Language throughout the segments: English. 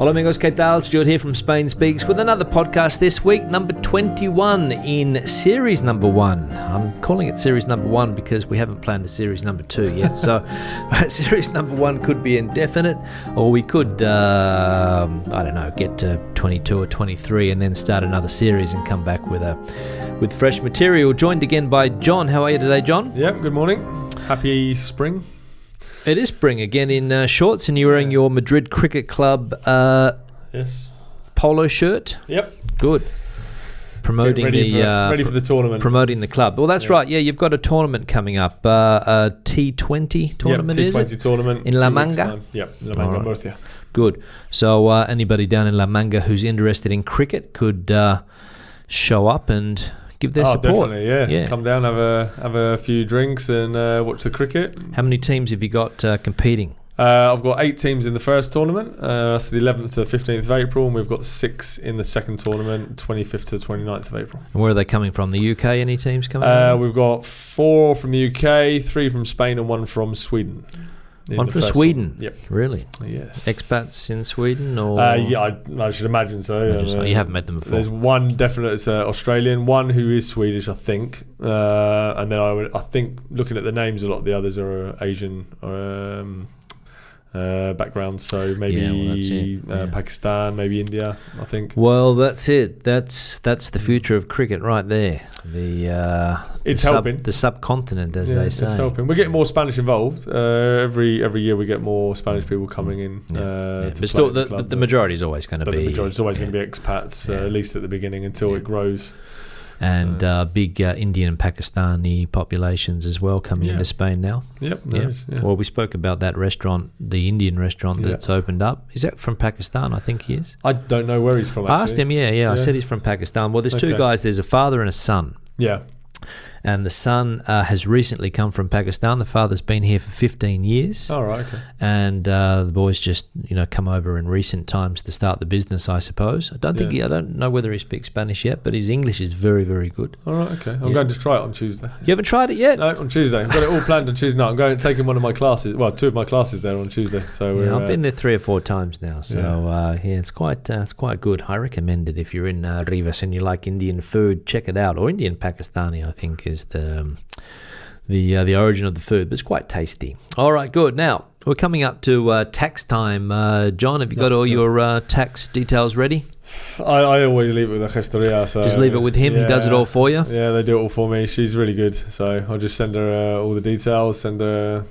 Hola amigos, ¿qué tal? Stuart here from Spain Speaks with another podcast this week, number 21 in series number 1. I'm calling it series number 1 because we haven't planned a series number 2 yet. So series number 1 could be indefinite, or we could, get to 22 or 23 and then start another series and come back with fresh material. Joined again by John. How are you today, John? Yeah, good morning. Happy spring. It is spring again in shorts, and you're wearing your Madrid Cricket Club yes polo shirt. Yep. Good. Promoting ready for the tournament. Promoting the club. Well, that's right. Yeah, you've got a tournament coming up. A T20 tournament, T20 is it? tournament. In La Manga? Yep, La Manga, right. Murcia. Good. So anybody down in La Manga who's interested in cricket could show up and give their support. Definitely, yeah. Come down, have a few drinks and watch the cricket. How many teams have you got competing? I've got 8 teams in the first tournament. That's the 11th to the 15th of April, and we've got 6 in the second tournament, 25th to the 29th of April. And where are they coming from? The UK? Any teams coming in? We've got 4 from the UK, 3 from Spain, and 1 from Sweden. One from Sweden? Yep. Really? Yes. Expats in Sweden? Or I should imagine so. You haven't met them before? There's one definite, it's Australian, one who is Swedish, I think. And then I think, looking at the names, a lot of the others are Asian background, so maybe Pakistan, maybe India, I think. Well, that's it. That's the future of cricket right there. It's helping the subcontinent, as they say. It's helping. We're getting more Spanish involved. Every year we get more Spanish people coming in. But still, the majority is always going to be. The majority is always going to be expats, at least at the beginning, until it grows. And big Indian and Pakistani populations as well coming into Spain now. Yep. Well, we spoke about that restaurant, the Indian restaurant that's opened up. Is that from Pakistan? I think he is. I don't know where he's from, actually. I asked him, I said he's from Pakistan. Well, there's 2 guys. There's a father and a son. Yeah. And the son has recently come from Pakistan. The father's been here for 15 years. Oh, right, okay. And the boys just, come over in recent times to start the business, I suppose. I don't know whether he speaks Spanish yet, but his English is very, very good. All right, okay. I'm going to try it on Tuesday. You haven't tried it yet? No, on Tuesday. I've got it all planned on Tuesday. No, I'm going taking one of my classes. Well, 2 of my classes there on Tuesday. So I've been there 3 or 4 times now. So it's quite good. I recommend it if you're in Rivas and you like Indian food. Check it out. Or Indian Pakistani, I think, is the origin of the food, but it's quite tasty. All right, good. Now we're coming up to tax time. John, have you got all your tax details ready? I always leave it with the gestoria. So just leave it with him. He does it all for you. Yeah, they do it all for me. She's really good, so I'll just send her all the details, send her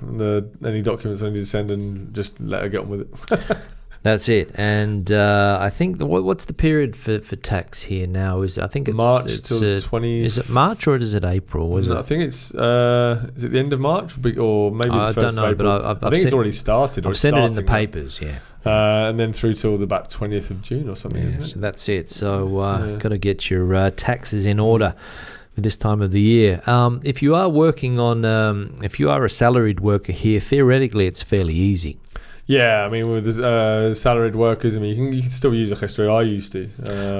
any documents I need to send, and just let her get on with it. That's it. And I think what's the period for tax here now? I think it's March till 20. Is it March or is it April? I think it's is it the end of March or maybe the 1st I don't know, of April? But I think it's already started. I've seen it in the papers, and then through till about 20th of June or something, isn't it? So that's it. So got to get your taxes in order for this time of the year. If you are working on, if you are a salaried worker here, theoretically it's fairly easy. Yeah, I mean, with salaried workers, I mean, you can still use a gestoria. I used to.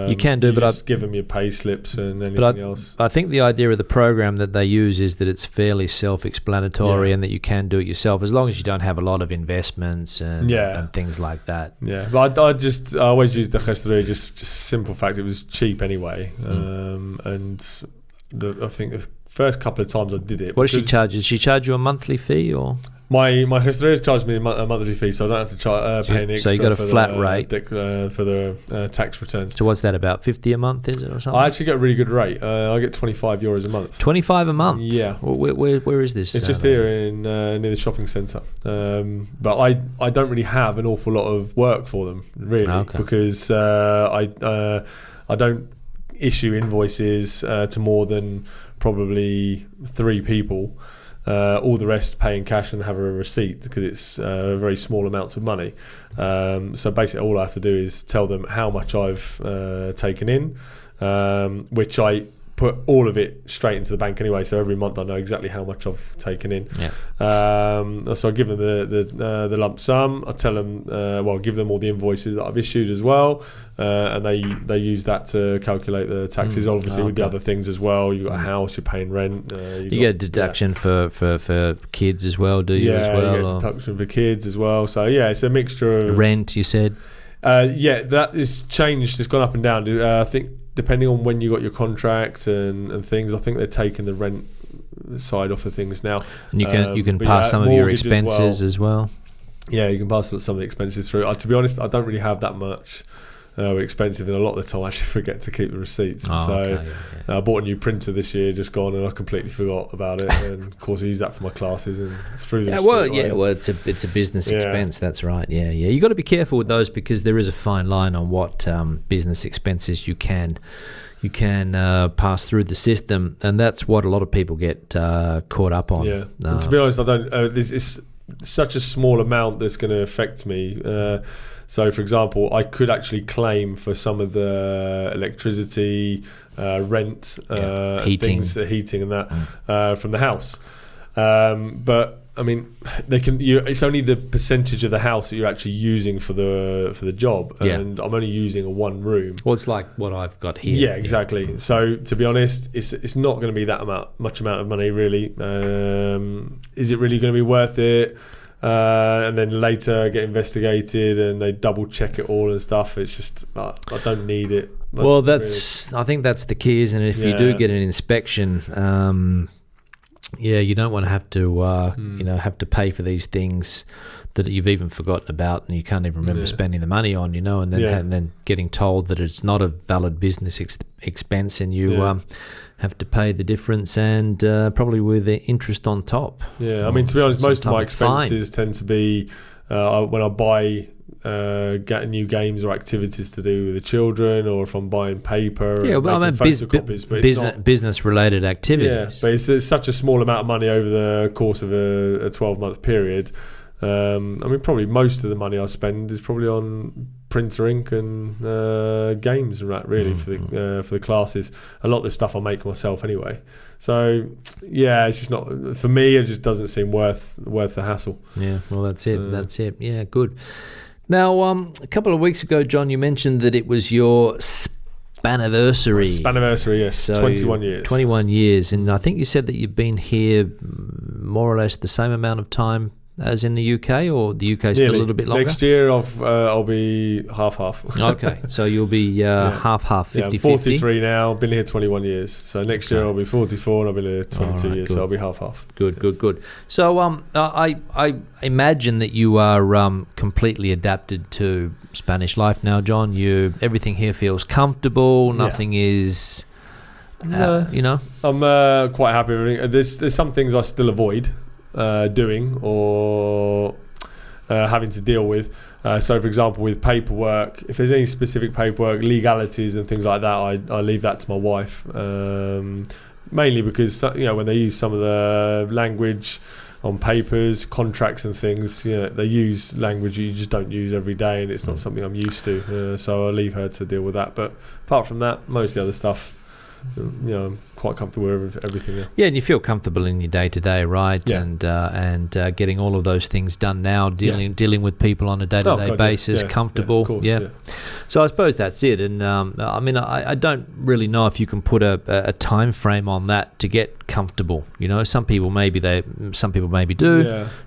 You can do, but just give them your pay slips and anything else. I think the idea of the program that they use is that it's fairly self-explanatory and that you can do it yourself as long as you don't have a lot of investments and things like that. Yeah, but I always used the gestoria, just simple fact, it was cheap anyway. And I think the first couple of times I did it. What does she charge? Does she charge you a monthly fee or? My gestoria charged me a monthly fee, so I don't have to pay any extra. So you got a flat rate for the tax returns. So what's that, about 50 a month, is it, or something? I actually get a really good rate. I get €25 a month. 25 a month? Yeah. Where is this? It's just here in near the shopping centre. But I don't really have an awful lot of work for them, really, because I don't issue invoices to more than probably 3 people. All the rest pay in cash and have a receipt because it's very small amounts of money. So basically all I have to do is tell them how much I've taken in, which I put all of it straight into the bank anyway, so every month I know exactly how much I've taken in. So I give them the lump sum. I tell them, give them all the invoices that I've issued as well, and they use that to calculate the taxes. Obviously, with the other things as well, you've got a house, you're paying rent. You get a deduction for kids as well, do you? Yeah, as well, you get a deduction for kids as well. So yeah, it's a mixture of rent. You said. That has changed. It's gone up and down. I think depending on when you got your contract and things, I think they're taking the rent side off of things now. And you can pass some of your expenses as well. Yeah, you can pass some of the expenses through. To be honest, I don't really have that much expensive, and a lot of the time I actually forget to keep the receipts. I bought a new printer this year, just gone, and I completely forgot about it. And of course I use that for my classes and it's through the it's a business expense. That's right. You got to be careful with those, because there is a fine line on what business expenses you can pass through the system, and that's what a lot of people get caught up on. And to be honest, I don't it's such a small amount that's going to affect me. So, for example, I could actually claim for some of the electricity, rent, heating and that from the house. But I mean, it's only the percentage of the house that you're actually using for the job, and I'm only using a one room. Well, it's like what I've got here. Yeah, exactly. So, to be honest, it's not going to be that much amount of money, really. Is it really going to be worth it? And then later get investigated and they double check it all and stuff. It's just I don't need it. Well, I think that's the key, isn't it? If you do get an inspection, you don't want to have to pay for these things that you've even forgotten about and you can't even remember spending the money on, and then getting told that it's not a valid business expense, and you have to pay the difference, and probably with the interest on top. Yeah, I mean, to be honest, most of my expenses tend to be when I buy new games or activities to do with the children, or if I'm buying paper. Yeah, well, I mean, business-related activities. Yeah, but it's such a small amount of money over the course of a 12-month period. I mean, probably most of the money I spend is probably on printer ink and games and that, really, for the classes. A lot of the stuff I make myself anyway. So it's just not, for me, it just doesn't seem worth the hassle. Yeah, well, that's it. Yeah, good. Now, a couple of weeks ago, John, you mentioned that it was your Spaniversary. Spaniversary, yes. So 21 years. 21 years. And I think you said that you've been here more or less the same amount of time as in the UK, or the UK still a little bit longer? Next year I'll be half-half. Okay, so you'll be half-half, 50-50. I'm 43 now, been here 21 years. So next year I'll be 44 and I've been here 22 years, good. So I'll be half-half. Good. So I imagine that you are completely adapted to Spanish life now, John. Everything here feels comfortable, nothing is... I'm quite happy with everything. There's some things I still avoid doing or having to deal with. So, for example, with paperwork, if there's any specific paperwork, legalities and things like that, I leave that to my wife. Mainly because when they use some of the language on papers, contracts and things, they use language you just don't use every day, and it's not something I'm used to. So I leave her to deal with that. But apart from that, most of the other stuff, I'm quite comfortable with everything. Yeah, and you feel comfortable in your day to day, right? Yeah. And getting all of those things done now, dealing with people on a day to day basis, comfortable. Yeah, of course, yeah. So I suppose that's it. And I mean, I don't really know if you can put a time frame on that to get comfortable. Some people maybe do.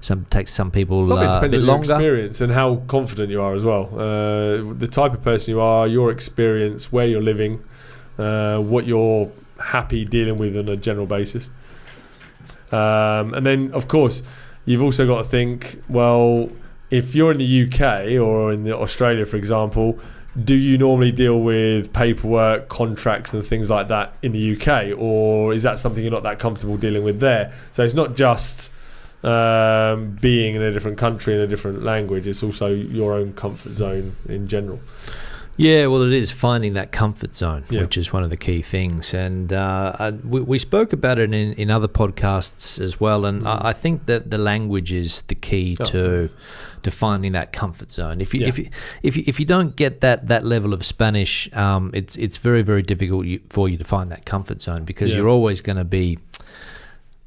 Yeah. Takes some people it depends a bit on longer. Your experience and how confident you are as well. The type of person you are, your experience, where you're living. What you're happy dealing with on a general basis, and then of course you've also got to think, well, if you're in the UK or in Australia, for example, do you normally deal with paperwork, contracts and things like that in the UK, or is that something you're not that comfortable dealing with there? So it's not just being in a different country in a different language, it's also your own comfort zone in general. Yeah, well, it is finding that comfort zone, which is one of the key things. And we spoke about it in other podcasts as well. And I think that the language is the key to finding that comfort zone. If you don't get that level of Spanish, it's very, very difficult for you to find that comfort zone, because you're always going to be...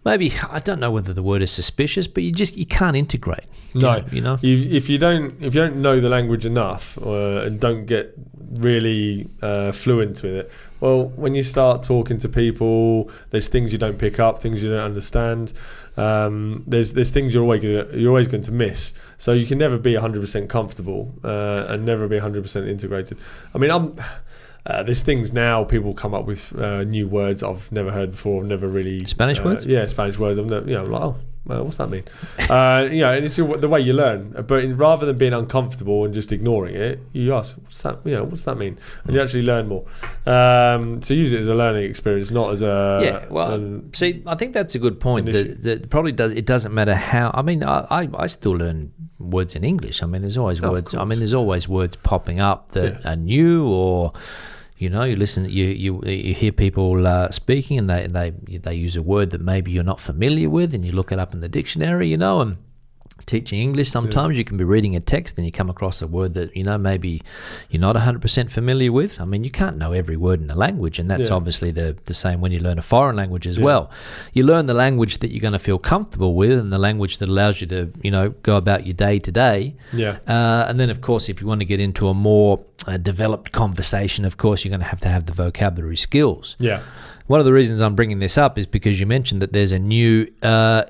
Maybe, I don't know whether the word is suspicious, but you can't integrate. No, if you don't know the language enough and don't get really fluent with it. Well, when you start talking to people, there's things you don't pick up, things you don't understand. There's things you're always going to miss. So you can never be 100% comfortable and never be 100% integrated. I mean, there's things now people come up with new words I've never heard before. I've never really Spanish words. Yeah, Spanish words. I'm like, oh. What's that mean? And it's the way you learn. But rather than being uncomfortable and just ignoring it, you ask, what's that? What's that mean? And you actually learn more. So use it as a learning experience, not as a. Yeah. Well, see, I think that's a good point. That probably does. It doesn't matter how. I mean, I still learn words in English. I mean, there's always words. I mean, there's always words popping up that are new or. You listen. You hear people speaking, and they use a word that maybe you're not familiar with, and you look it up in the dictionary. And teaching English, sometimes you can be reading a text and you come across a word that maybe you're not 100% familiar with. I mean, you can't know every word in a language, and that's obviously the same when you learn a foreign language as well. You learn the language that you're going to feel comfortable with, and the language that allows you to go about your day to day. And then, of course, if you want to get into a more developed conversation, of course, you're going to have the vocabulary skills. One of the reasons I'm bringing this up is because you mentioned that there's a new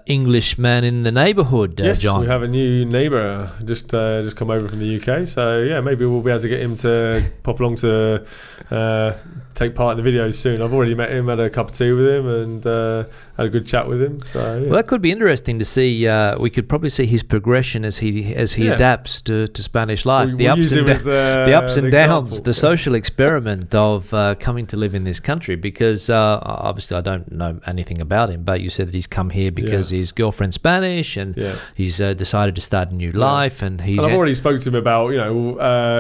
Englishman in the neighbourhood, yes, John. We have a new neighbour just come over from the UK. So, maybe we'll be able to get him to pop along to take part in the videos soon. I've already met him, had a cup of tea with him and had a good chat with him. So, Well, that could be interesting to see. We could probably see his progression as he adapts to Spanish life. The ups and downs, the social experiment of coming to live in this country because... obviously, I don't know anything about him, but you said that he's come here because his girlfriend's Spanish and he's decided to start a new life. And I've already spoke to him about,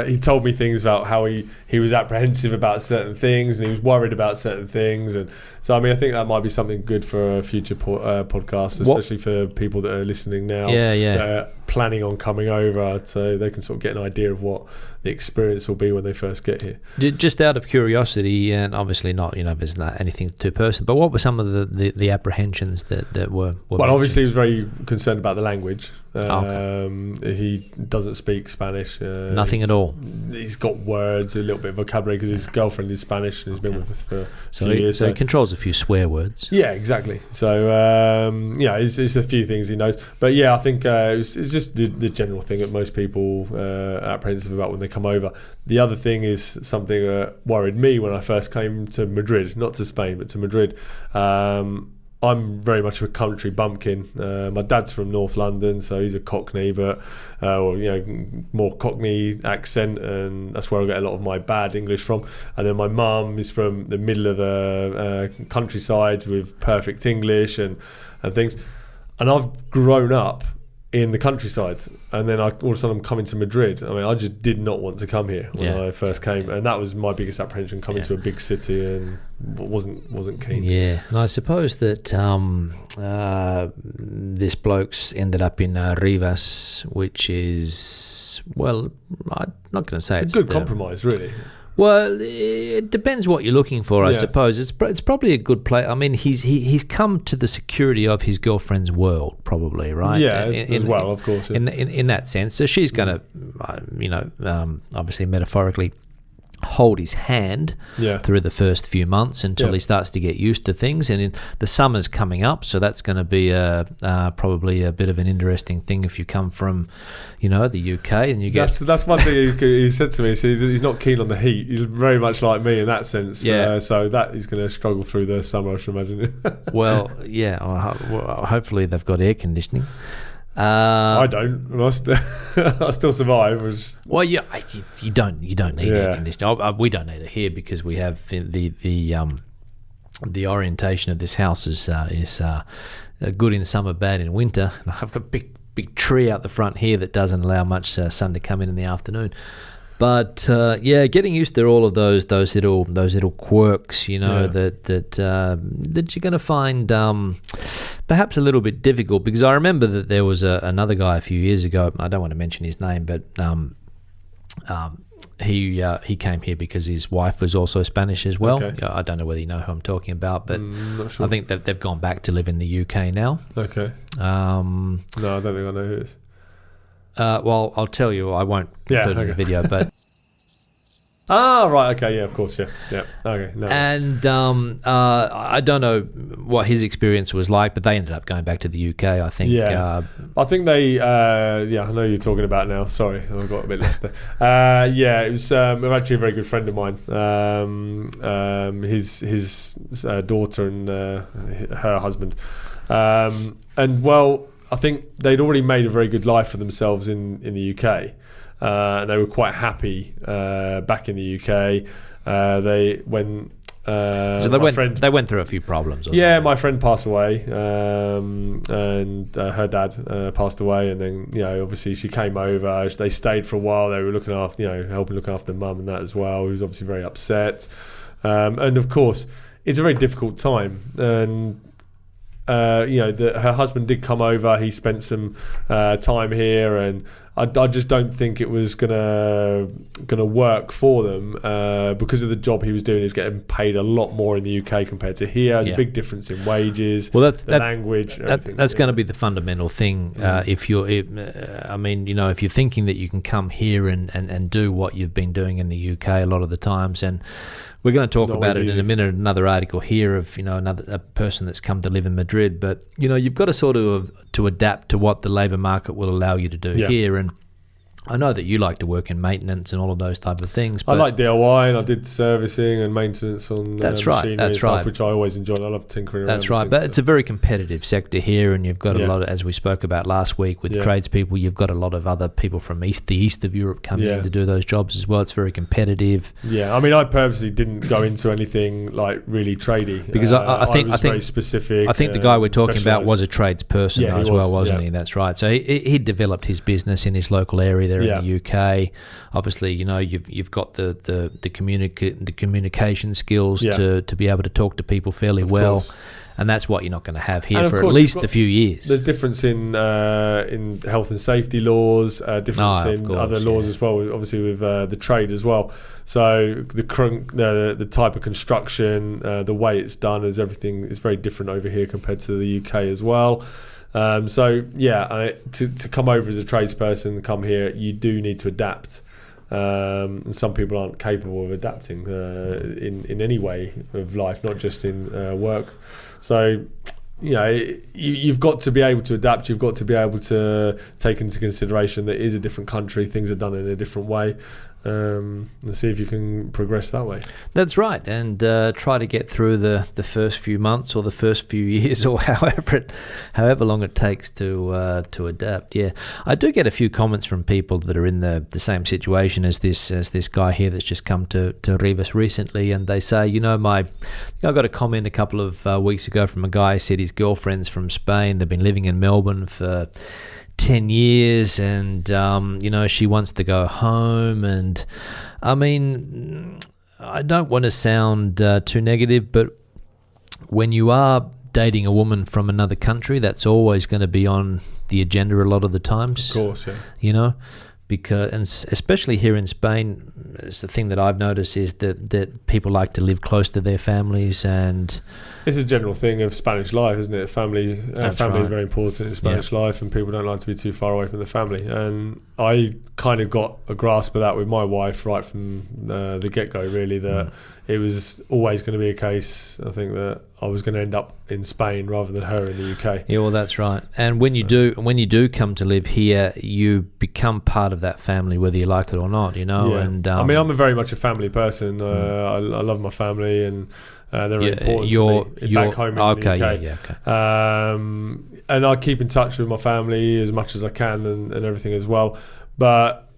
he told me things about how he was apprehensive about certain things and he was worried about certain things. And so, I mean, I think that might be something good for a future podcast, especially for people that are listening now. That are planning on coming over, so they can sort of get an idea of what the experience will be when they first get here. Just out of curiosity, and obviously not, there's not anything too personal, but what were some of the apprehensions that were well, mentioned? Obviously he was very concerned about the language. He doesn't speak Spanish. Nothing at all. He's got words, a little bit of vocabulary because his girlfriend is Spanish and he's been with us for a few years. So he controls a few swear words. Yeah, exactly. So, it's a few things he knows. But yeah, I think it's just the general thing that most people are apprehensive about when they come over. The other thing is something that worried me when I first came to Madrid, not to Spain, but to Madrid. I'm very much a country bumpkin. My dad's from North London, so he's a Cockney, but more Cockney accent, and that's where I get a lot of my bad English from. And then my mum is from the middle of the countryside with perfect English and things. And I've grown up in the countryside, and then all of a sudden I'm coming to Madrid. I mean, I just did not want to come here when I first came, and that was my biggest apprehension, coming to a big city, and wasn't keen. Yeah, and I suppose that this bloke's ended up in Rivas, which is, well, I'm not going to say it's a good compromise, really. Well, it depends what you're looking for, I suppose. It's probably a good place. I mean, he's come to the security of his girlfriend's world, probably, right? Yeah, of course. Yeah. In that sense, so she's going to, obviously metaphorically, hold his hand through the first few months until he starts to get used to things. And the summer's coming up, so that's going to be probably a bit of an interesting thing if you come from, the UK and you get. That's one thing he said to me. So he's not keen on the heat. He's very much like me in that sense. So that he's going to struggle through the summer, I should imagine. Well, hopefully they've got air conditioning. I don't. I still survive. Well, you don't need air conditioning. We don't need it here because we have the orientation of this house is good in summer, bad in winter. And I've got a big tree out the front here that doesn't allow much sun to come in the afternoon. But getting used to all of those little quirks, that you're going to find perhaps a little bit difficult, because I remember that there was another guy a few years ago. I don't want to mention his name, but he came here because his wife was also Spanish as well. Okay. I don't know whether you know who I'm talking about, but not sure. I think that they've gone back to live in the UK now. Okay. No, I don't think I know who it is. Well, I'll tell you. I won't put it in the video, but Right, okay, yeah, of course, yeah, okay. No. And I don't know what his experience was like, but they ended up going back to the UK, I think. Yeah, I think they, I know you're talking about now. Sorry, I got a bit lost there. It was actually a very good friend of mine. His daughter and her husband, and well, I think they'd already made a very good life for themselves in the UK. And they were quite happy back in the UK. They went through a few problems. My friend passed away, and her dad passed away, and then obviously she came over. They stayed for a while. They were looking after, helping look after mum and that as well. He was obviously very upset, and of course it's a very difficult time. And her husband did come over. He spent some time here, and I just don't think it was gonna work for them because of the job he was doing. He was getting paid a lot more in the UK compared to here. There's a big difference in wages, language. That's going to be the fundamental thing. If you're thinking that you can come here and do what you've been doing in the UK a lot of the times, and we're going to talk about it in a minute. Another article here of a person that's come to live in Madrid, but you've got to sort of to adapt to what the labour market will allow you to do here. And I know that you like to work in maintenance and all of those type of things. But I like DIY, and I did servicing and maintenance on machinery and stuff, which I always enjoyed. I love tinkering around. That's right, but it's a very competitive sector here, and you've got a lot of, as we spoke about last week with tradespeople, you've got a lot of other people from the east of Europe coming in to do those jobs as well. It's very competitive. Yeah, I mean, I purposely didn't go into anything like really tradey because I think very specific. I think the guy we're talking about was a tradesperson as well, wasn't he? That's right. So he developed his business in his local area there in the UK. Obviously, you've got the communication skills to be able to talk to people fairly well. And that's what you're not going to have here for at least a few years. There's difference in health and safety laws, difference in other laws as well, obviously with the trade as well. So the type of construction, the way it's done, everything is very different over here compared to the UK as well. To come over as a tradesperson, come here, you do need to adapt. And some people aren't capable of adapting in any way of life, not just in work. So, you've got to be able to adapt. You've got to be able to take into consideration that it is a different country. Things are done in a different way. And see if you can progress that way. That's right, and try to get through the first few months or the first few years or however long it takes to adapt. Yeah, I do get a few comments from people that are in the same situation as this guy here that's just come to Rivas recently, and they say, I got a comment a couple of weeks ago from a guy who said his girlfriend's from Spain. They've been living in Melbourne for 10 years and she wants to go home, and I mean, I don't want to sound too negative, but when you are dating a woman from another country, that's always going to be on the agenda a lot of the times. Of course, yeah. Because, and especially here in Spain, it's the thing that I've noticed is that people like to live close to their families, and it's a general thing of Spanish life, isn't it? Family is very important in Spanish life, and people don't like to be too far away from the family. And I kind of got a grasp of that with my wife right from the get-go, really, that it was always going to be a case, I think, that I was going to end up in Spain rather than her in the UK. Yeah, well, that's right. And when you do come to live here, you become part of that family, whether you like it or not, Yeah. And I mean, I'm very much a family person. I love my family, and they're important to me back home in the UK. And I keep in touch with my family as much as I can and everything as well. But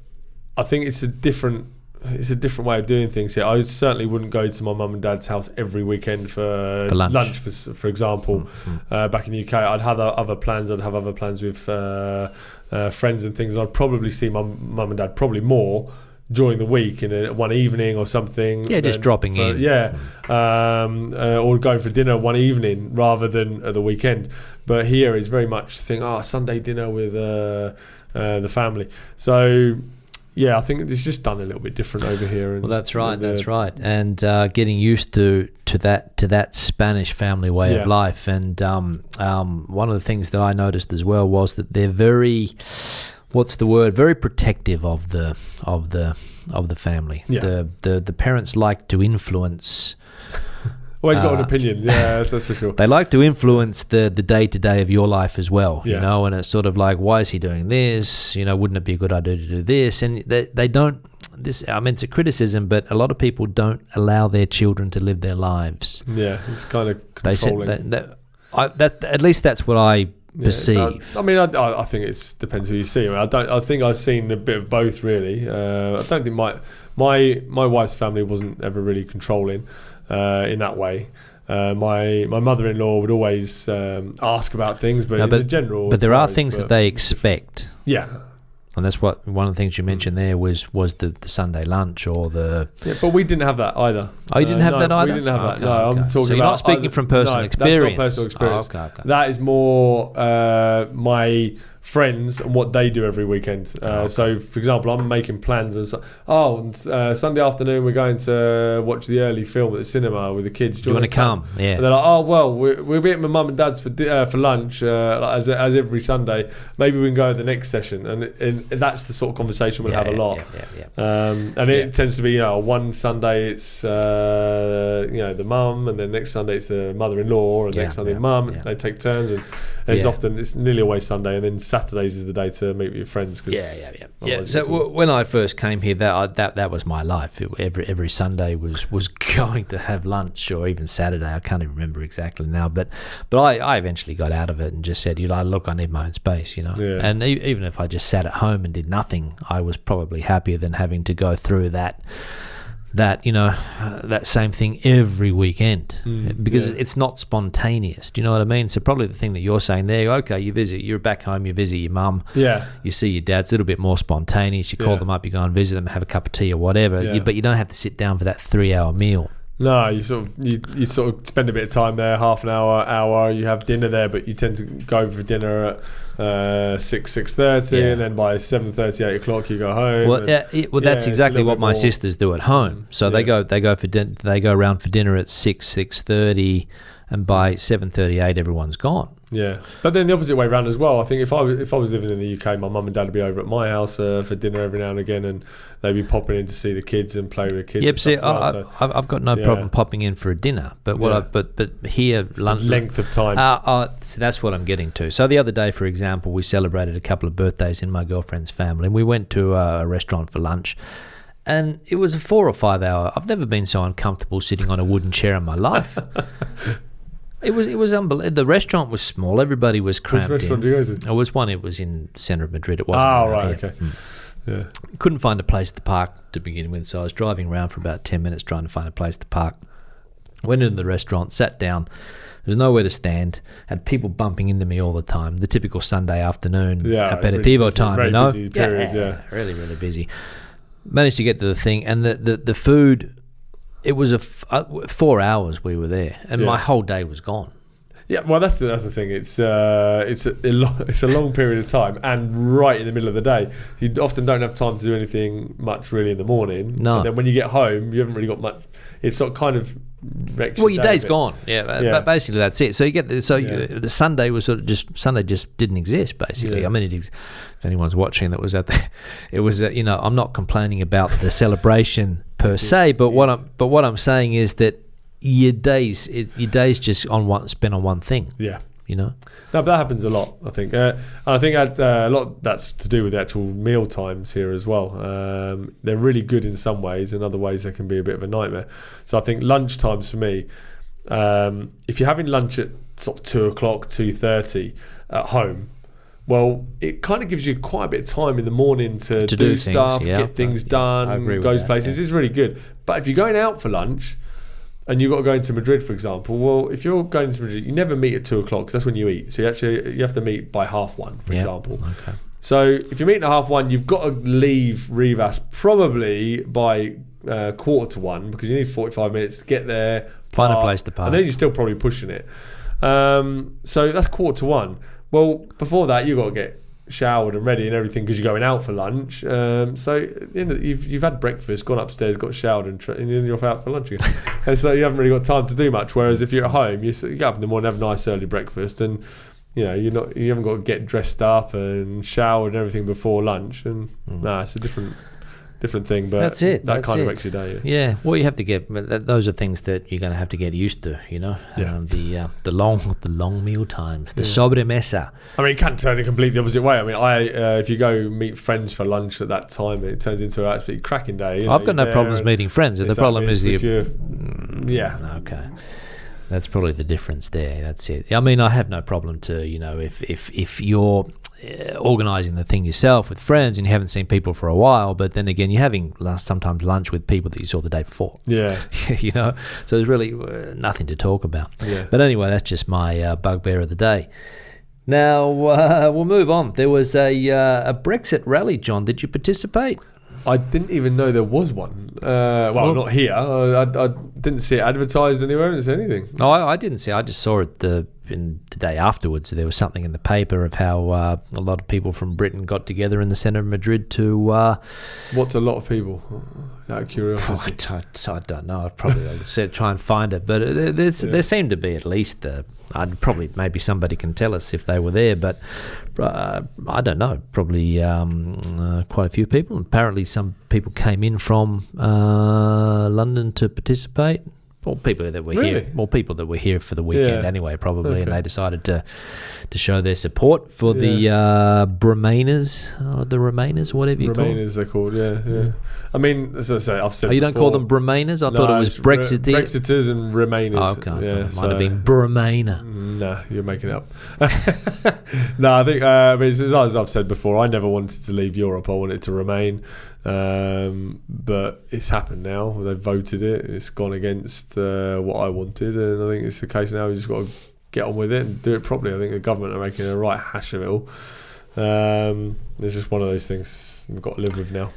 I think it's a different way of doing things here. I certainly wouldn't go to my mum and dad's house every weekend for lunch for example. Back in the UK, I'd have other plans. I'd have other plans with friends and things. And I'd probably see my mum and dad probably more during the week in one evening or something. Yeah, just dropping in. Yeah, or going for dinner one evening rather than at the weekend. But here it's very much Sunday dinner with the family. So yeah, I think it's just done a little bit different over here. And, well, that's right. And getting used to that Spanish family way of life. And one of the things that I noticed as well was that they're very protective of the of the family. Yeah. The parents like to influence. Always got an opinion, that's for sure. They like to influence the day-to-day of your life as well, you know, and it's sort of like, why is he doing this? You know, wouldn't it be a good idea to do this? And they don't, it's a criticism, but a lot of people don't allow their children to live their lives. Yeah, it's kind of controlling. At least that's what I perceive. I think it depends who you see. I think I've seen a bit of both, really. I don't think my wife's family wasn't ever really controlling in that way. My mother-in-law would always ask about things, but in general. But there are things that they expect. Yeah. And that's what one of the things you mentioned there was the Sunday lunch or the. Yeah, but we didn't have that either. Oh, you didn't have that either? We didn't have that. No, I'm talking about. So you're not speaking from personal experience. That's not personal experience. Oh, okay. That is more my friends and what they do every weekend. So, for example, I'm making plans and Sunday afternoon we're going to watch the early film at the cinema with the kids. Do you want to come? Yeah. And they're like, oh well, we'll be at my mum and dad's for lunch as every Sunday. Maybe we can go to the next session, and that's the sort of conversation we'll have a lot. And it tends to be one Sunday it's the mum, and then next Sunday it's the mother-in-law, and next Sunday mum. They take turns, and it's nearly always Sunday, and then Saturdays is the day to meet with your friends. So when I first came here, that was my life. Every Sunday was going to have lunch, or even Saturday. I can't even remember exactly now, but I eventually got out of it and just said, look, I need my own space, And even if I just sat at home and did nothing, I was probably happier than having to go through that same thing every weekend, because it's not spontaneous. Do you know what I mean? So probably the thing that you're saying there, okay, you're back home, you visit your mum, you see your dad, it's a little bit more spontaneous. You call them up, you go and visit them, have a cup of tea or whatever, but you don't have to sit down for that 3-hour meal. No, you sort of spend a bit of time there, half an hour. You have dinner there, but you tend to go for dinner at 6:30, and then by 7:30, 8 o'clock you go home. Well, that's exactly what my sisters do at home. So they go around for dinner at 6:30, and by 7:38 everyone's gone. Yeah, but then the opposite way around as well. I think if I was living in the UK, my mum and dad would be over at my house for dinner every now and again, and they'd be popping in to see the kids and play with the kids. Yep, I've got no problem popping in for a dinner, but but here lunch length of time. So that's what I'm getting to. So the other day, for example, we celebrated a couple of birthdays in my girlfriend's family, and we went to a restaurant for lunch. And it was a 4 or 5 hour. I've never been so uncomfortable sitting on a wooden chair in my life. It was unbelievable. The restaurant was small. Everybody was cramped Which restaurant in. did you go to? It was one. It was in the centre of Madrid. It wasn't. Okay. Yeah. Couldn't find a place to park to begin with, so I was driving around for about 10 minutes trying to find a place to park. Went into the restaurant, sat down. There was nowhere to stand. Had people bumping into me all the time. The typical Sunday afternoon aperitivo time, very busy period, really, really busy. Managed to get to the thing, and the food. It was 4 hours we were there, and my whole day was gone. Yeah, well, that's the thing. It's a long period of time, and right in the middle of the day. You often don't have time to do anything much really in the morning. No. And then when you get home, you haven't really got much. It's sort of kind of wrecks your day's gone. But basically that's it. So you get the Sunday was Sunday just didn't exist basically. I mean, if anyone's watching that was at the, it was I'm not complaining about the celebration per se, but what I'm saying is that your days just spent on one thing. Yeah. No, but that happens a lot, I think. And I think a lot that's to do with the actual meal times here as well. They're really good in some ways, in other ways they can be a bit of a nightmare. So I think lunch times for me, if you're having lunch at sort of 2 o'clock, 2:30 at home, well, it kind of gives you quite a bit of time in the morning to do stuff, get things done, I agree with those that, places. It's really good. But if you're going out for lunch, and you've got to go into Madrid, for example. Well, if you're going to Madrid, you never meet at 2 o'clock because that's when you eat. So you have to meet by 1:30, for example. Okay. So if you're meeting at 1:30, you've got to leave Rivas probably by 1:45 because you need 45 minutes to get there, find a place to park, and then you're still probably pushing it. So that's 1:45. Well, before that, you've got to get showered and ready and everything because you're going out for lunch. So you've had breakfast, gone upstairs, got showered, and then you're out for lunch again. And so you haven't really got time to do much. Whereas if you're at home, you get up in the morning, have a nice early breakfast, and you haven't got to get dressed up and showered and everything before lunch. And it's a different different thing, but that's it. That kind of makes your day. Yeah. Well, you have to get. Those are things that you're going to have to get used to. The long meal time, the sobremesa. I mean, it can turn a completely opposite way. I mean, if you go meet friends for lunch at that time, it turns into an absolutely cracking day. I've got no problems meeting friends. The problem is Okay. That's probably the difference there. That's it. I mean, I have no problem to, if you're organising the thing yourself with friends and you haven't seen people for a while, but then again, you're having sometimes lunch with people that you saw the day before. Yeah. So there's really nothing to talk about. Yeah. But anyway, that's just my bugbear of the day. Now, we'll move on. There was a Brexit rally, John. Did you participate? I didn't even know there was one. Not here. I didn't see it advertised anywhere. I didn't see anything. No, I didn't see it. I just saw it the day afterwards. There was something in the paper of how a lot of people from Britain got together in the centre of Madrid to... What's a lot of people? Out of curiosity. I don't know. I'd probably try and find it. But there seemed to be at least... I'd probably... Maybe somebody can tell us if they were there, but... I don't know, probably quite a few people. Apparently some people came in from London to participate. Well, people that were here. Well, people that were here for the weekend anyway, probably, and they decided to show their support for the Remainers, whatever you call them. Remainers, they're called. Yeah. I mean, as I say, I've said. You don't call them Remainers? I thought it was Brexiteers. Brexiters and Remainers. Oh, okay, it might have been Remainer. No, you're making it up. No, I think as I've said before, I never wanted to leave Europe. I wanted to remain. But it's happened now. They've voted it. It's gone against what I wanted, and I think it's the case now. We just got to get on with it and do it properly. I think the government are making a right hash of it all. It's just one of those things we've got to live with now.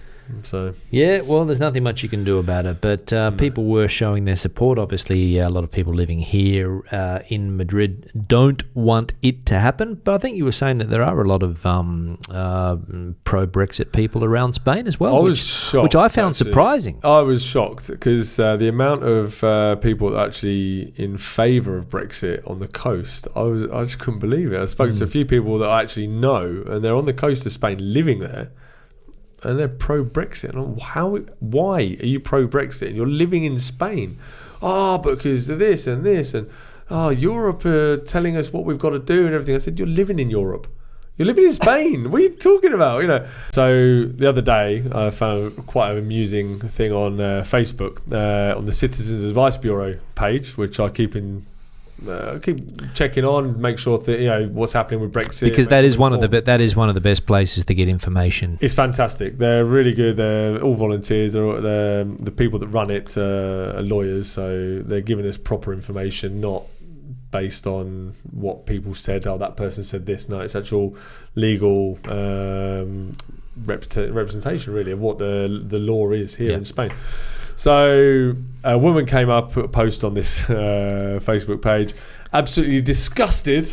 So well, there's nothing much you can do about it, but people were showing their support. Obviously, a lot of people living here in Madrid don't want it to happen, but I think you were saying that there are a lot of pro-Brexit people around Spain as well. I was shocked, which I found surprising. I was shocked because the amount of people actually in favour of Brexit on the coast, I just couldn't believe it. I spoke to a few people that I actually know, and they're on the coast of Spain living there. And they're pro-Brexit. Why are you pro-Brexit? And you're living in Spain. Because of this and this. And, Europe are telling us what we've got to do and everything. I said, you're living in Europe. You're living in Spain. What are you talking about? So the other day, I found quite an amusing thing on Facebook, on the Citizens Advice Bureau page, which I keep checking on, make sure that what's happening with Brexit, because that is one of the best places to get information. It's fantastic. They're really good. They're all volunteers. They're the people that run it are lawyers, so they're giving us proper information, not based on what people said. That person said this. No, it's actual legal representation, really, of what the law is here in Spain. So a woman came up, put a post on this Facebook page, absolutely disgusted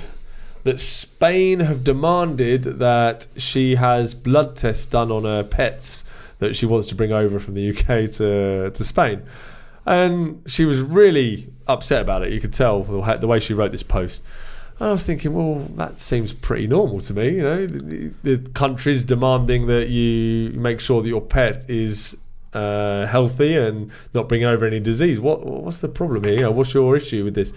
that Spain have demanded that she has blood tests done on her pets that she wants to bring over from the UK to Spain. And she was really upset about it. You could tell the way she wrote this post. And I was thinking, well, that seems pretty normal to me. The country's demanding that you make sure that your pet is healthy and not bringing over any disease. What's the problem here? What's your issue with this?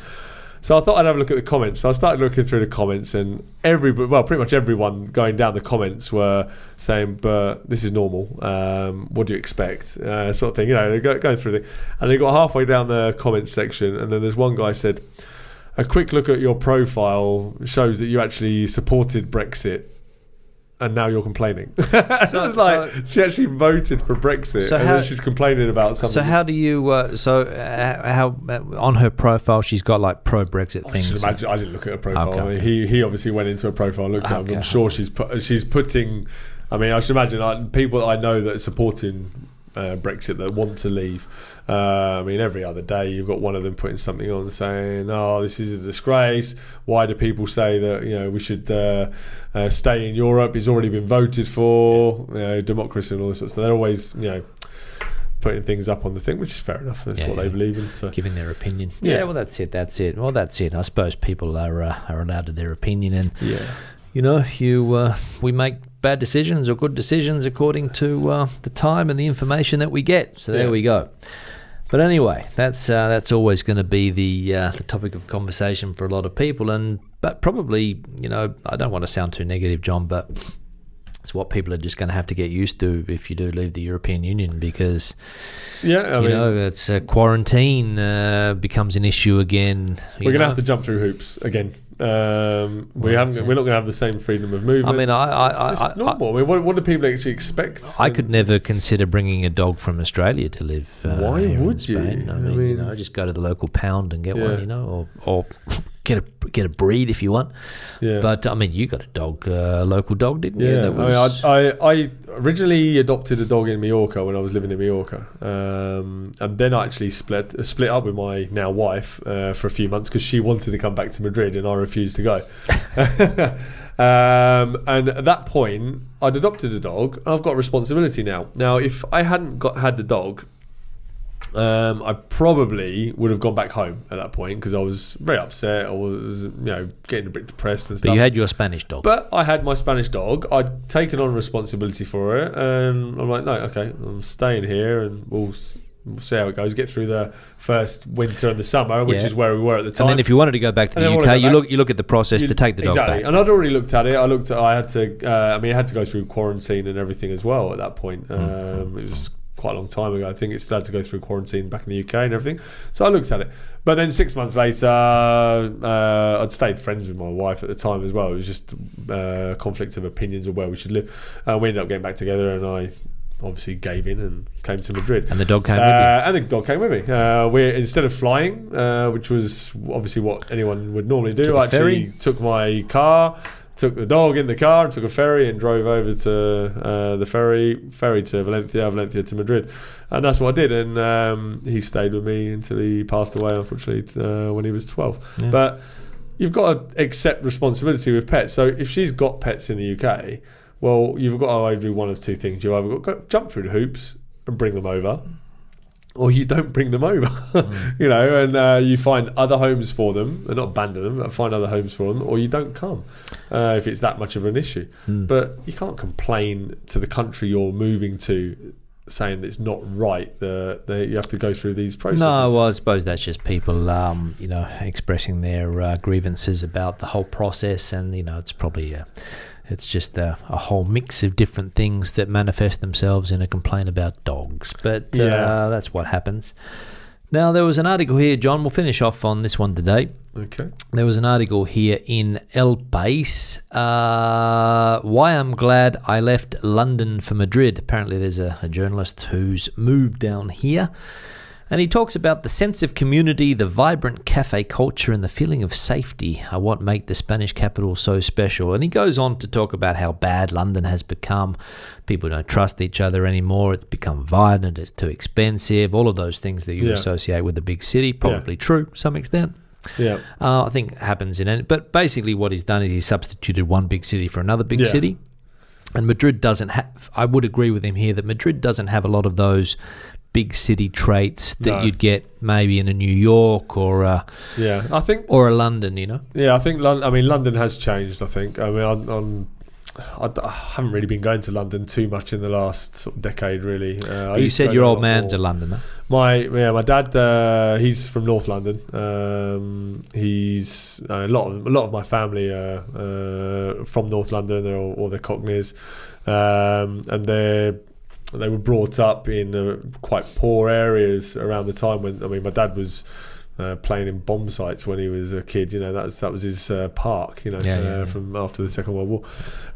So I thought I'd have a look at the comments. So I started looking through the comments, and pretty much everyone going down the comments were saying, "But this is normal. What do you expect?" Sort of thing. They're going through it, and they got halfway down the comments section, and then there's one guy said, "A quick look at your profile shows that you actually supported Brexit. And now you're complaining." So it was she actually voted for Brexit, then she's complaining about something. So how do you? How on her profile she's got pro-Brexit things? I didn't look at her profile. Okay. I mean, he obviously went into her profile and looked at it. I'm sure she's putting. I mean, I should imagine people that I know that are supporting Brexit that want to leave. I mean, every other day you've got one of them putting something on saying, this is a disgrace. Why do people say that we should stay in Europe? It's already been voted for, democracy and all this sort of stuff. They're always putting things up on the thing, which is fair enough. That's what they believe in. So. Giving their opinion. Yeah, well, that's it. Well, that's it. I suppose people are allowed to their opinion, and we make bad decisions or good decisions according to the time and the information that we get. So there we go. But anyway, that's always going to be the topic of conversation for a lot of people. But probably, I don't want to sound too negative, John, but it's what people are just going to have to get used to if you do leave the European Union, because it's quarantine becomes an issue again. We're going to have to jump through hoops again. We're not going to have the same freedom of movement. I mean, it's normal. I mean, what do people actually expect? I could never consider bringing a dog from Australia to live. Why would you? I mean, just go to the local pound and get one, or get a breed if you want. Yeah. But I mean, you got a local dog, didn't you? Yeah. I originally adopted a dog in Mallorca when I was living in Mallorca, and then I actually split up with my now wife for a few months because she wanted to come back to Madrid and I refused to go. And at that point, I'd adopted a dog. I've got a responsibility now. Now, if I hadn't had the dog, I probably would have gone back home at that point because I was very upset. I was, getting a bit depressed and stuff. But you had your Spanish dog. But I had my Spanish dog. I'd taken on responsibility for it, and I'm like, no, okay, I'm staying here, and we'll see how it goes. Get through the first winter and the summer, which is where we were at the time. And then if you wanted to go back to the UK, you look at the process to take the dog back. And I'd already looked at it. I had to go through quarantine and everything as well at that point. It was quite a long time ago. I think it still had to go through quarantine back in the UK and everything. So I looked at it. But then 6 months later, I'd stayed friends with my wife at the time as well. It was just conflict of opinions of where we should live. We ended up getting back together, and I obviously gave in and came to Madrid. And the dog came with you? And the dog came with me. Instead of flying, which was obviously what anyone would normally do, I actually took my car, took the dog in the car, and took a ferry and drove over to the ferry to Valencia to Madrid. And that's what I did. And he stayed with me until he passed away, unfortunately, when he was 12. Yeah. But you've got to accept responsibility with pets. So if she's got pets in the UK, well, you've got to either do one of two things. You either got to jump through the hoops and bring them over, or you don't bring them over, and you find other homes for them, and not abandon them, but find other homes for them, or you don't come if it's that much of an issue. But you can't complain to the country you're moving to saying that it's not right. You have to go through these processes. No, well, I suppose that's just people, expressing their grievances about the whole process, and it's probably it's just a whole mix of different things that manifest themselves in a complaint about dogs. But that's what happens. Now, there was an article here, John. We'll finish off on this one today. Okay. There was an article here in El País. Why I'm glad I left London for Madrid. Apparently there's a journalist who's moved down here. And he talks about the sense of community, the vibrant cafe culture, and the feeling of safety are what make the Spanish capital so special. And he goes on to talk about how bad London has become. People don't trust each other anymore. It's become violent. It's too expensive. All of those things that you associate with a big city. Probably true to some extent. Yeah, I think it happens in any. But basically what he's done is he substituted one big city for another big city. And Madrid doesn't have, I would agree with him here, that Madrid doesn't have a lot of those big city traits that you'd get maybe in a New York or a London, Yeah, I think London has changed. I think. I mean, I haven't really been going to London too much in the last sort of decade, really. But you said your old man's a Londoner. My dad, he's from North London. He's a lot of my family are from North London, or they're Cockneys, and they were brought up in quite poor areas around the time when my dad was playing in bomb sites when he was a kid. That was his park. From after the Second World War.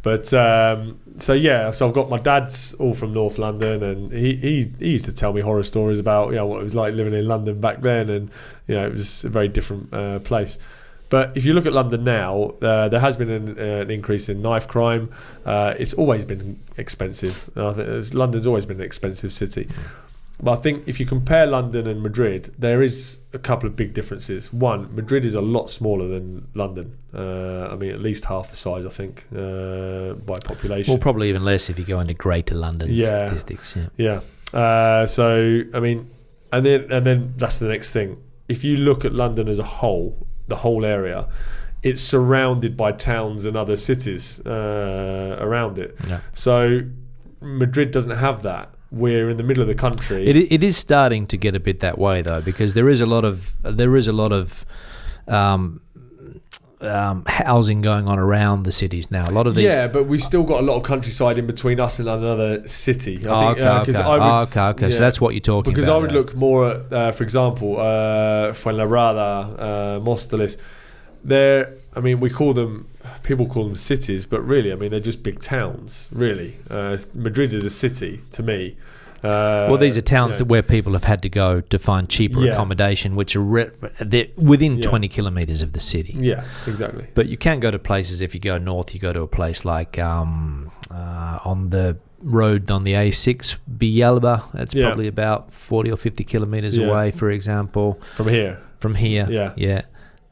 But so I've got my dad's all from North London, and he used to tell me horror stories about what it was like living in London back then, and it was a very different place. But if you look at London now, there has been an increase in knife crime. It's always been expensive. I think London's always been an expensive city. But I think if you compare London and Madrid, there is a couple of big differences. One, Madrid is a lot smaller than London. At least half the size, I think, by population. Well, probably even less if you go into Greater London statistics. Yeah. And then that's the next thing. If you look at London as a whole, the whole area, it's surrounded by towns and other cities around around it. Yeah. So Madrid doesn't have that. We're in the middle of the country. It is starting to get a bit that way though, because there is a lot of housing going on around the cities now. A lot of these. Yeah, but we've still got a lot of countryside in between us and another city. Okay. So that's what you're talking because about. I would look more at, for example, Fuenlabrada, Móstoles. People call them cities, but really, I mean, they're just big towns, really. Madrid is a city to me. Well, these are towns where people have had to go to find cheaper accommodation, which are they're within 20 kilometres of the city. Yeah, exactly. But you can go to places, if you go north, you go to a place like on the road on the A6, Villalba. That's probably about 40 or 50 kilometres away, for example. From here? Yeah.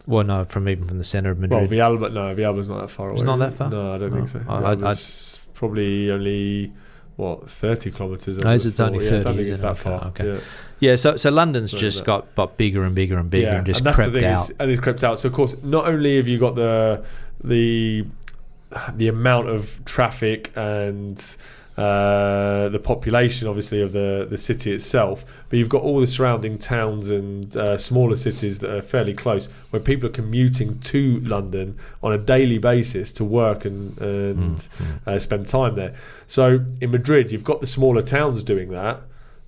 Well, no, from the centre of Madrid. Well, Villalba's not that far away. It's not that far? No, I don't think so. It's probably only... 30 kilometres? No, it's only 30. I don't think it's that far. Okay. Yeah, so London's just got bigger and bigger and bigger and just crept out. And it's crept out. So, of course, not only have you got the amount of traffic and the population, obviously, of the city itself, but you've got all the surrounding towns and smaller cities that are fairly close, where people are commuting to London on a daily basis to work and spend time there. So in Madrid, you've got the smaller towns doing that,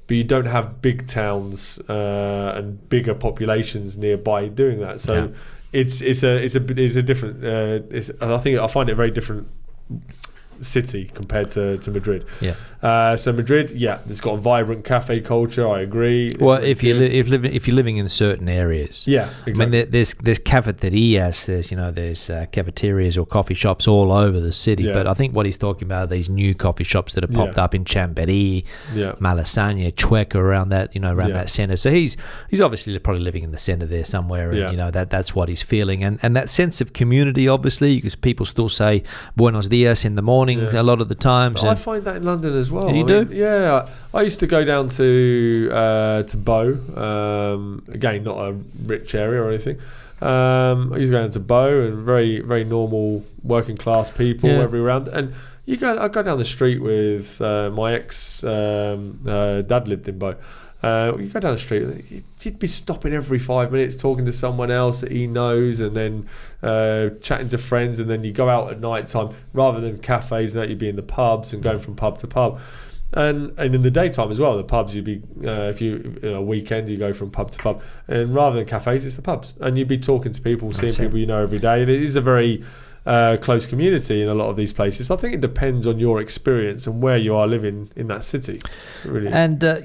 but you don't have big towns and bigger populations nearby doing that. So it's a different. I find it a very different city compared to Madrid. So Madrid, it's got a vibrant cafe culture. I agree. Well, if you're living in certain areas, exactly. I mean, there's cafeterias, there's cafeterias or coffee shops all over the city. But I think what he's talking about are these new coffee shops that have popped up in Chamberí, Malasaña, Chueca, around that that centre. So he's obviously probably living in the centre there somewhere, and that's what he's feeling, and that sense of community, obviously, because people still say Buenos dias in the morning. A lot of the times. I find that in London as well. You do? Yeah. I used to go down to Bow. Again, not a rich area or anything. I used to go down to Bow, and very, very normal working class people everywhere around. And I go down the street with my ex dad lived in Bow. You go down the street, you'd be stopping every 5 minutes, talking to someone else that he knows, and then chatting to friends, and then you go out at night time rather than cafes. And that you'd be in the pubs and going from pub to pub, and in the daytime as well. The pubs, you'd be if you a weekend, you go from pub to pub, and rather than cafes, it's the pubs, and you'd be talking to people, seeing people you know every day. And it is a very close community in a lot of these places. I think it depends on your experience and where you are living in that city, really. And I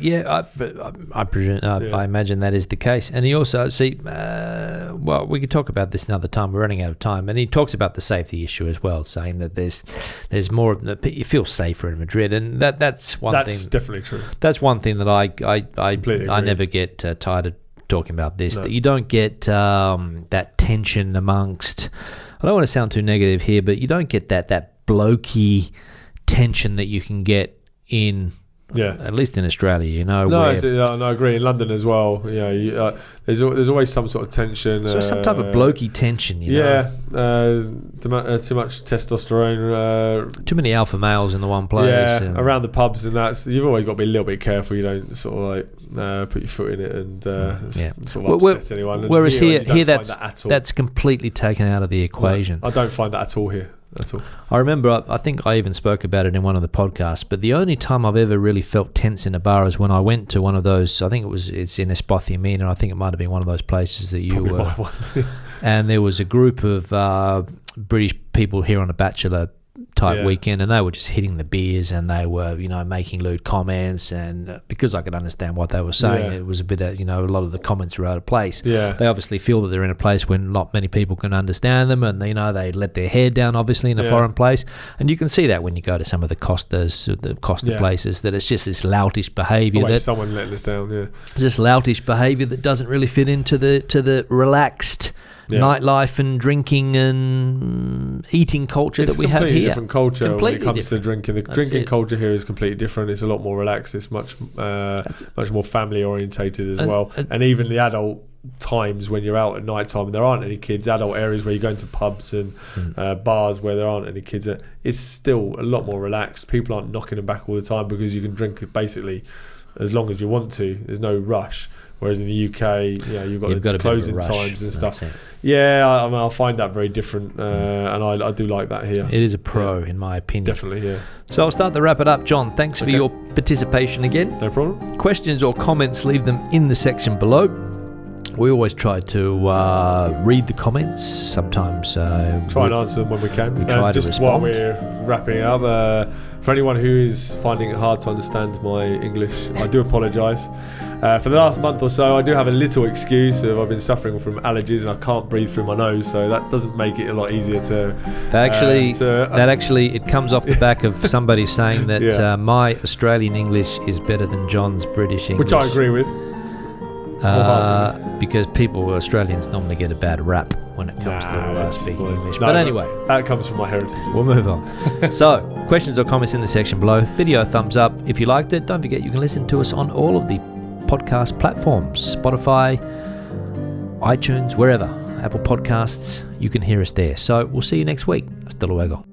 presume, I imagine that is the case. And he also well, we could talk about this another time. We're running out of time. And he talks about the safety issue as well, saying that there's more. You feel safer in Madrid, and that's one thing. That's definitely true. That's one thing that I never get tired of talking about this. No. That you don't get that tension amongst. I don't want to sound too negative here, but you don't get that blokey tension that you can get in, at least in Australia, No, I agree. In London as well, there's always some sort of tension. So some type of blokey tension, too much testosterone. Too many alpha males in the one place. Around the pubs and that. So you've always got to be a little bit careful. You don't sort of put your foot in it and sort of upset anyone. Whereas here that's completely taken out of the equation. No, I don't find that at all here. At all. I remember, I think I even spoke about it in one of the podcasts, but the only time I've ever really felt tense in a bar is when I went to one of those, I think it's in Espothimina, I think it might have been one of those places that you were. And there was a group of British people here on a bachelor type weekend, and they were just hitting the beers, and they were making lewd comments, and because I could understand what they were saying, it was a bit of a lot of the comments were out of place. They obviously feel that they're in a place where not many people can understand them, and they let their hair down obviously in a foreign place, and you can see that when you go to some of the Costa places, that it's just this loutish behaviour. Always someone letting us down. It's just loutish behaviour that doesn't really fit into the relaxed nightlife and drinking and eating culture that we have here. It's a completely different culture when it comes to drinking. The drinking culture here is completely different. It's a lot more relaxed. It's much more family orientated as well. And even the adult times when you're out at night time and there aren't any kids, adult areas where you go into pubs and bars where there aren't any kids, it's still a lot more relaxed. People aren't knocking them back all the time because you can drink it basically as long as you want to. There's no rush. Whereas in the UK, you've got the closing times and stuff. Yeah, I find that very different, and I do like that here. It is a pro, in my opinion. Definitely, yeah. So I'll start to wrap it up. John, thanks for your participation again. No problem. Questions or comments, leave them in the section below. We always try to read the comments. Sometimes try and answer them when we can. We try to just respond. While we're wrapping it up, for anyone who is finding it hard to understand my English, I do apologise. For the last month or so, I do have a little excuse of I've been suffering from allergies and I can't breathe through my nose, so that doesn't make it a lot easier to. That actually it comes off the back of somebody saying that my Australian English is better than John's British English, which I agree with. Because Australians normally get a bad rap when it comes to speaking English. But anyway, that comes from my heritage. We'll move on. So, questions or comments in the section below. Video thumbs up if you liked it. Don't forget you can listen to us on all of the podcast platforms, Spotify, iTunes, wherever, Apple Podcasts. You can hear us there. So we'll see you next week. Hasta luego.